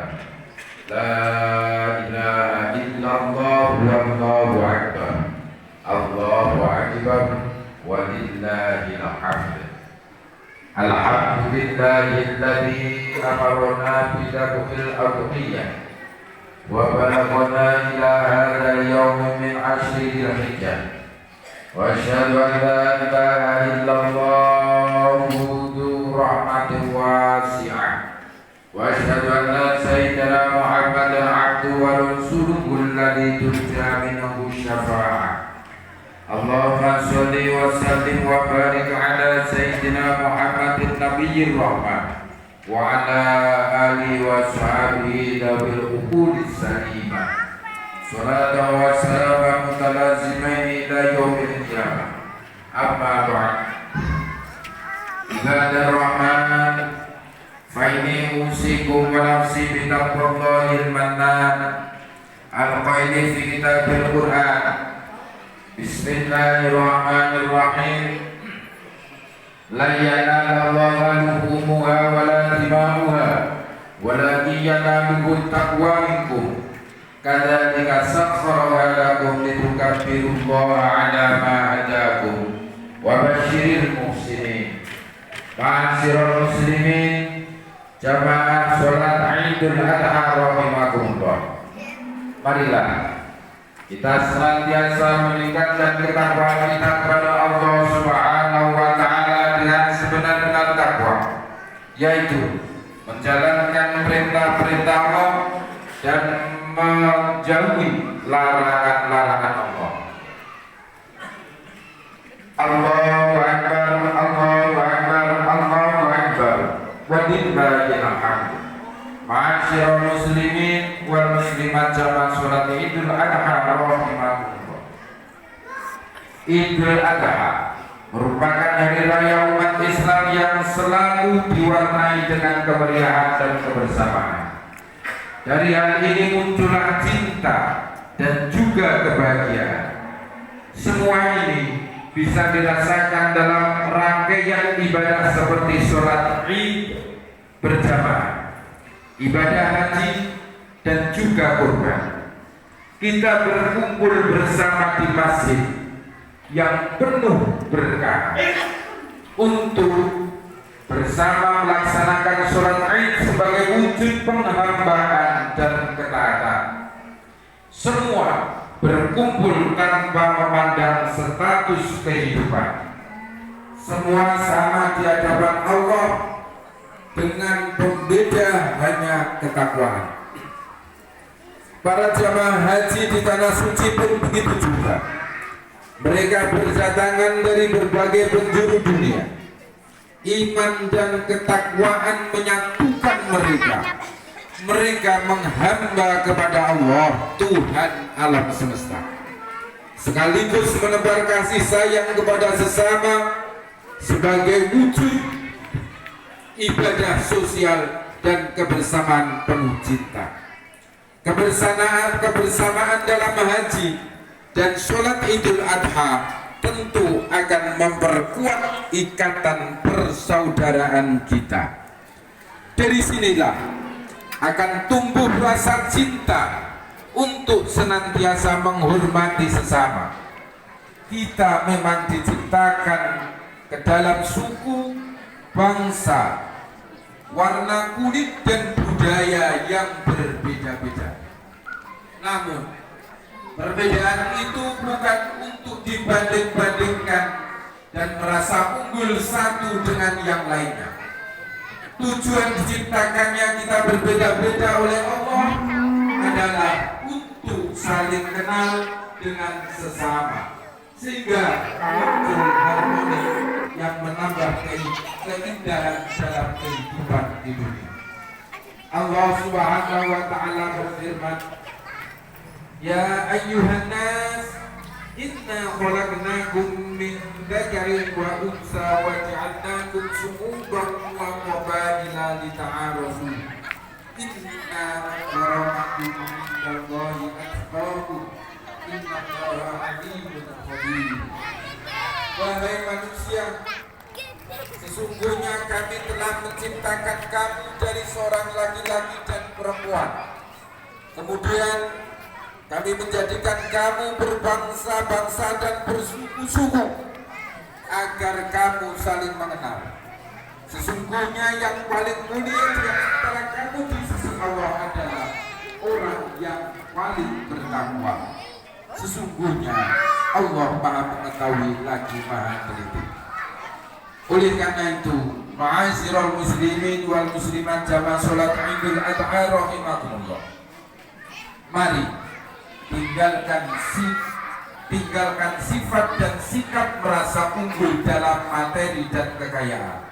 أكبر لا إله إلا الله والله أكبر الله أكبر ولله الحمد الحمد لله الذي أمرنا بذبح الأضحية وبلغنا إلى هذا اليوم من عشر ذي الحجة وأشهد أن لا إله إلا الله ذو رحمة واسعة وأشهد أن سيدنا محمدا عبده ورسوله الذي ترجى منه الشفاعة اللهم صل وسلم وبارك على سيدنا محمد النبي الرحمة وعلى آله وصحبه ذوي العقول السليمة صلاة وسلاما متلازمين إلى يوم القيامة أما بعد عباد الرحمن فإني أوصيكم ونفسي بتقوى الله المنان القائل في كتاب القرآن بسم الله الرحمن الرحيم لن ينال الله لحومها ولا دماؤها ولكن يناله التقوى منكم كذلك سخرها لكم لتكبروا الله على ما هداكم وبشر المحسنين معاشر المسلمين jamaah sholat Idul Adha rahimakumullah. Marilah kita senantiasa meningkatkan ketakwaan kita kepada Allah Subhanahu wa taala dengan sebenar-benar takwa, yaitu menjalankan perintah-perintah Allah dan menjauhi larangan-larangan Allah. Allahu akbar, Allahu akbar, Allahu akbar. Walillahil hamd. Ma'asyiral muslimin wal muslimat jamaah salat Idul Adha rahimakumullah. Idul Adha merupakan hari raya umat Islam yang selalu diwarnai dengan kemeriahan dan kebersamaan. Dari hal ini muncullah cinta dan juga kebahagiaan. Semua ini bisa dirasakan dalam rangkaian ibadah seperti sholat Id berjamaah, ibadah haji, dan juga kurban. Kita berkumpul bersama di masjid yang penuh berkah untuk bersama melaksanakan sholat Id sebagai wujud penghambaan dan ketaatan. Semua berkumpul tanpa memandang status kehidupan. Semua sama di hadapan Allah dengan pembeda hanya ketakwaan. Para jamaah haji di tanah suci pun begitu juga. Mereka berdatangan dari berbagai penjuru dunia. Iman dan ketakwaan menyatukan mereka. Mereka menghamba kepada Allah, Tuhan alam semesta, sekaligus menebar kasih sayang kepada sesama sebagai wujud ibadah sosial dan kebersamaan penuh cinta. Kebersamaan dalam haji dan sholat Idul Adha tentu akan memperkuat ikatan persaudaraan kita. Dari sinilah akan tumbuh rasa cinta untuk senantiasa menghormati sesama. Kita memang diciptakan ke dalam suku, bangsa, warna kulit dan budaya yang berbeda-beda. Namun perbedaan itu bukan untuk dibanding-bandingkan dan merasa unggul satu dengan yang lainnya. Tujuan diciptakannya kita berbeda-beda oleh Allah adalah untuk saling kenal dengan sesama, sehingga muncul harmoni yang menambah keindahan dalam kehidupan di dunia. Allah Subhanahu wa taala berfirman, Ya ayyuhan nas, inna khalaqnakum min dzakarin wa unsa wa ja'alnakum syu'uban wa qabaila lita'arafu. Inna akramakum indallahi atqakum. Innallaha 'alimun khabir. Wahai manusia, sesungguhnya kami telah menciptakan kamu dari seorang laki-laki dan perempuan perempuan. Kemudian kami menjadikan kamu berbangsa-bangsa dan bersuku-suku agar kamu saling mengenal. Sesungguhnya yang paling mulia di antara kamu di sisi Allah adalah orang yang paling bertakwa. Sesungguhnya Allah Maha Mengetahui lagi Maha Teliti. Oleh karena itu, ma'asyiral muslimin wal muslimat jamaah salat Idul Adha rahimakumullah. Mari tinggalkan sifat dan sikap merasa unggul dalam materi dan kekayaan.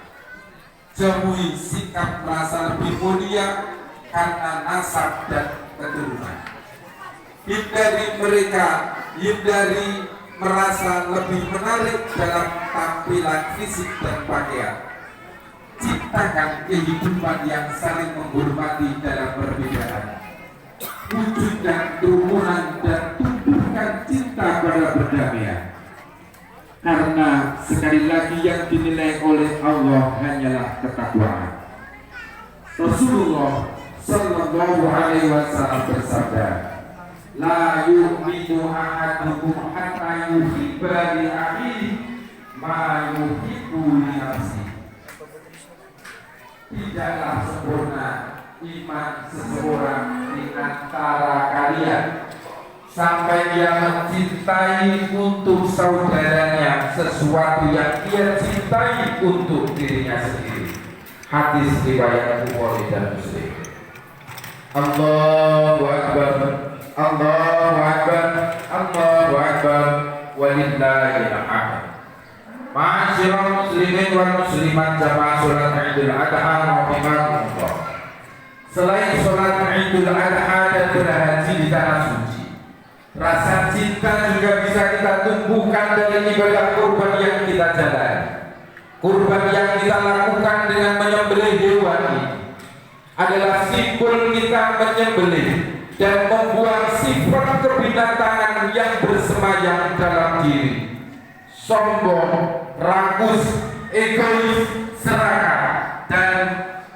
Jauhi sikap merasa lebih mulia karena nasab dan keturunan. Hindari merasa lebih menarik dalam tampilan fisik dan pakaian. Ciptakan kehidupan yang saling menghormati dalam perbedaan. Wujudkan kerukunan dan tumbuhkan cinta pada perdamaian. Karena sekali lagi yang dinilai oleh Allah hanyalah ketakwaan. Rasulullah Sallallahu Alaihi Wasallam bersabda, la yu'minu ahadukum hatta yuhibba li akhihi ma yuhibbu li nafsihi. Tidaklah sempurna iman seseorang di antara kalian sampai dia mencintai untuk saudaranya sesuatu yang dia cintai untuk dirinya sendiri. Hadis riwayat Bukhari dan Muslim. Allahu Akbar, Allahu Akbar, Allahu Akbar, walillahil hamd. Ma'asyiral muslimin wal muslimat jamaah salat Idul Adha rahimakumullah. Selain salat Idul Adha dan berhaji di tanah suci, rasa cinta juga bisa kita tumbuhkan dari ibadah kurban yang kita jalani. Kurban yang kita lakukan dengan menyembelih hewan ini adalah simbol kita menyembelih dan membuang sifat kebinatangan yang bersemayam dalam diri. Sombong, rakus, egois, serakah, dan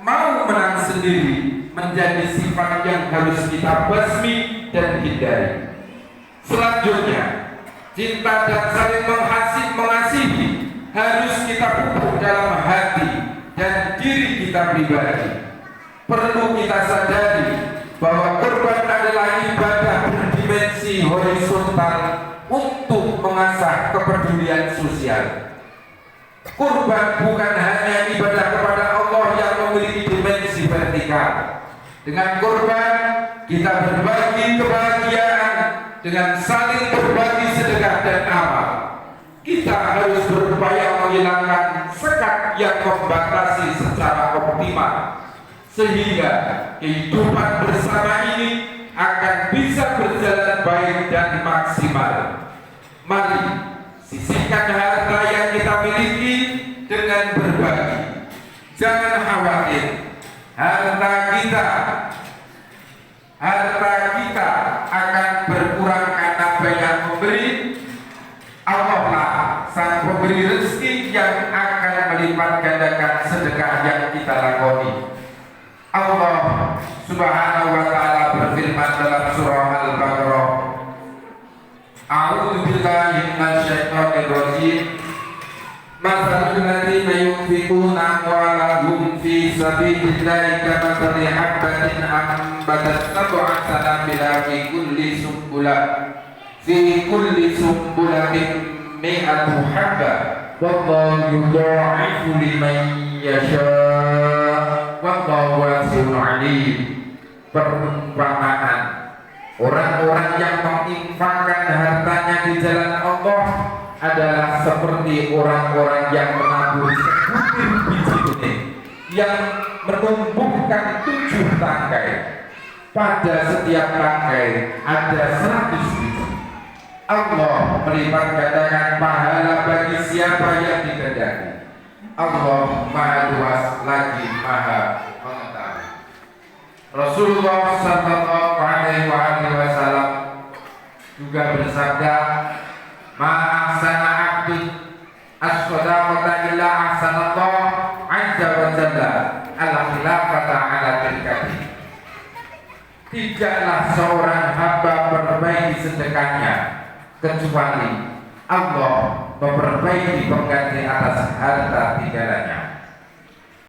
mau menang sendiri menjadi sifat yang harus kita basmi dan hindari. Selanjutnya, cinta dan saling mengasihi harus kita pupuk dalam hati dan diri kita pribadi. Perlu kita sadari bahwa kurban adalah ibadah berdimensi horizontal untuk mengasah kepedulian sosial. Kurban bukan hanya ibadah kepada Allah yang memiliki dimensi vertikal. Dengan kurban kita berbagi kebahagiaan dengan saling berbagi sedekah dan amal. Kita harus berupaya menghilangkan sekat yang membatasi secara optimal, sehingga kehidupan bersama ini akan bisa berjalan baik dan maksimal. Mari sisihkan harta yang kita miliki dengan berbagi. Jangan khawatir, harta kita akan berkurang karena banyak memberi. Allah lah sang pemberi rezeki yang akan melipat gandakan sedekah yang kita lakoni. Allah Subhanahu wa ta'ala berfirman dalam surah Al-Baqarah, A'udzu billahi minasyaitonir rajim. Mathalul ladzina yunfiquna amwalahum fi sabilillahi kamathali habbatin ambatat sab'a sanabila fi kulli sumbulatin mi'atu habba wallahu yudha'ifu liman yasha' wallahu wasi'un 'alim. Perumpamaan orang-orang yang menginfakkan hartanya di jalan Allah adalah seperti orang-orang yang menabur sebutir biji benih yang menumbuhkan 7 tangkai. Pada setiap tangkai ada 100 biji. Allah melipat gandakan pahala bagi siapa yang dikehendaki. Allah Maha Luas lagi Maha Mengetahui. Rasulullah Sallallahu Alaihi Wasallam juga bersabda, ma'asana abdi as-sadaqata illa ahsanallah azza wa jalla al-khilafata ala tilkati. tidaklah seorang hamba memperbaiki sedekahnya kecuali Allah memperbaiki pengganti atas harta tinggalannya.